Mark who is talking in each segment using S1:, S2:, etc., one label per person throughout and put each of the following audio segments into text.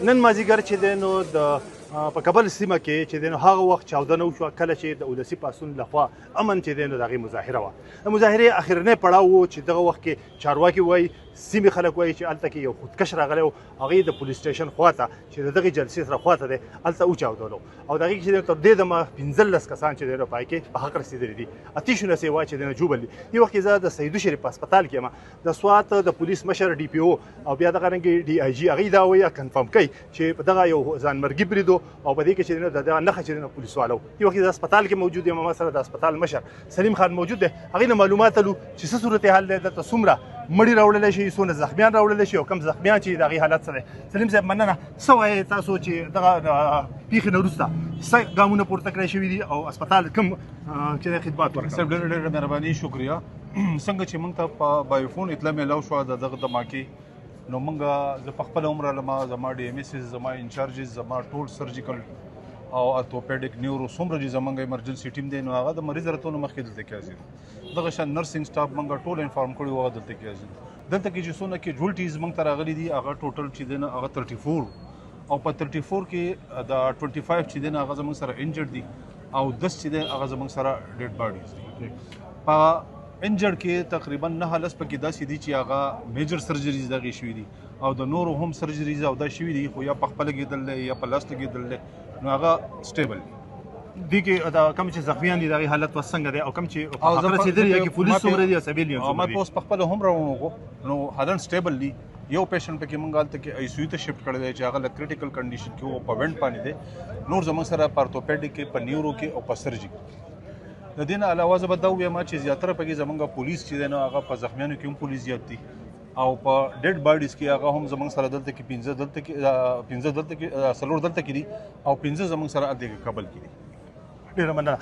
S1: نن مازدیګر چې دی نو د په کابل سیمه کې چې دی نو هغه وخت چاودنه وشوه کله چې د ولسي پاڅون لخوا امن چې دی نو د هغې مظاهره وه د مظاهرې اخرنی پړاو و چې دغه وخت کې چارواکي وایي سیمې خلک وایي چې هلته کې یو خودکش راغلی و هغې د پولیس سټیشن خواته چې د دغې جلسې سره خواته دی هلته وچاودلو او د هغې کې چې دی تر دې دمه 15 کسان چې دی نو په هغې کې په حق رسېدلي دي اتیشونه سیوا چې دی نو ژوبل دي دې وخت کې زه د سیدو شریف په هسپتال کې یم د سوات د پولیس مشر ډي پي او او بیا دغه رنګې ډي آی جي هغوی دا وایي کنفرم کوي چې په دغه یو ځانمرګي برید او په دې کې چې دی نو د دغه نښه چې دی نو پولیس والو دې وخت کې د هسپتال کې موجود یم ما سره د هسپتال مشر سلیم خان موجود دی هغوی نه معلومات لرو چې څه صورتحال دی دلته څومره مړي راوړلی شي څونه زخمیان راوړلی شي او کم زخمیان چې د هغې حالت څه دی سلیم صاحب مننه څه وایې تاسو چې دغه پیښې نه وروسته څه ګامونه پورته کړی شوي دي او هسپتال کوم چې دی خدمات ورکوي
S2: صاحب ډېره ډېره مهرباني شکریه څنګه چې موږ ته په بایوفون اطلاع میلاو شوه د دغه دماکې نو موږ زه په خپله هم رالم زما ډي ایم ایس زما انچارجز زما ټول سرجیکل او اتوپیډک نیورو څومره چې زموږ ایمرجنسي ټیم دی نو هغه د مریض راتلو نه مخکې دلته کې حاضر دغه شان نرسنګ سټاف موږ ټول انفارم کړي وو هغه دلته کې حاضر دلته کې چې څونه کیجوالټیز موږ ته راغلي دي هغه ټوټل چې دی نو هغه 34 او په 34 کې د 25 چې دی نو هغه زموږ سره انجرډ دي او 10 چې دی هغه زموږ سره ډیډ باډیز دي په انجرډ کې تقریبا 9 لس پکې داسې دي چې هغه میجر سرجریز دغې شوي دي او د نورو هم سرجریز او دا شوي دي خو یا په خپله کېدل دی یا په لاس لګېدل دی نو هغه سټیبل
S1: دي کې دا کوم چې زخمیان دي د هغې حالت اوس څنګه دی او کوم چې په حق رسېدلي یا کې پولیس څومره دي او سیویلین
S2: ما په اوس په خپله هم روان وغو نو حالت سټیبل دي یو پیشنټ پکې موږ هلته کې آی سی یو ته شفټ کړی دی چې هغه له کریټیکل کنډیشن کې و په وینټ باندې دی نور زموږ سره په ارتوپیډک کې په نیورو کې او په سرجي د دې نه علاوه زه به دا ووایم چې زیاتره پکې زموږ پولیس چې دی نو هغه په زخمیانو کې هم پولیس زیات دي او په ډیډ باډیز کې هغه هم زموږ سره دلته کې 15 دلته کې څلور دلته کې دي او 15 زموږ سره هلته کې کابل کې دي
S1: ډېره مننه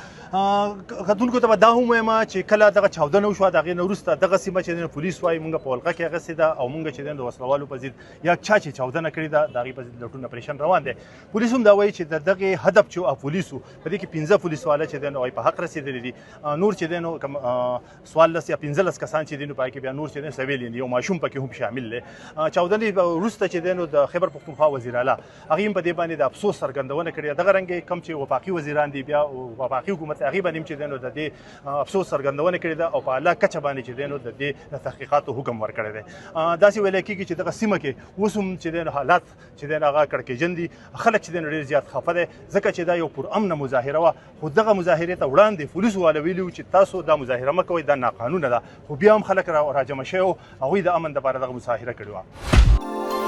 S1: کتونکو ته به دا هم وایم چې کله دغه چاودنه وشوه د هغې نه وروسته دغه سیمه چې دی پولیس وایي مونږ په ولقه کې اخیستې ده او مونږ چې دی د وسلوالو په ضد یا چا چې چاودنه کړې ده د هغې په ضد لټون اپریشن روان دی پولیس هم دا وایي چې د دغې هدف چې پولیسو په دې کې 15 پولیس والا چې دی نو هغوی په حق رسېدلي دي نور چې دی نو کوم 14 یا 15 کسان چې دي نو په هغې کې بیا نور چې دی سویلین دي یو ماشوم پکې هم شامل دی چاودنې وروسته چې دی نو د خیبر پښتونخوا وزیر اعلی هغې هم په دې باندې د افسوس څرګندونه کړې دغه رنګې کوم چې وفاقي وزیران دي بیا وفاقي حکومت هغې باندې هم چې دی نو د دې افسوس څرګندونه کړې ده او په اعلی کچه باندې چې دی نو د دې د تحقیقاتو حکم ورکړی دی داسې ویلی کېږي چې دغه سیمه کې اوس هم چې دی نو حالات چې دی نو هغه کړکېجن دي خلک چې دی نو ډېر زیات خفه دی ځکه چې دا یو پرامنه مظاهره وه خو دغه مظاهرې ته وړاندې پولیسو والا ویلي وو چې تاسو دا مظاهره مه کوئ دا ناقانونه ده خو بیا هم خلک راجمع شوي وو هغوی د امن دپاره دغه مظاهره کړې وه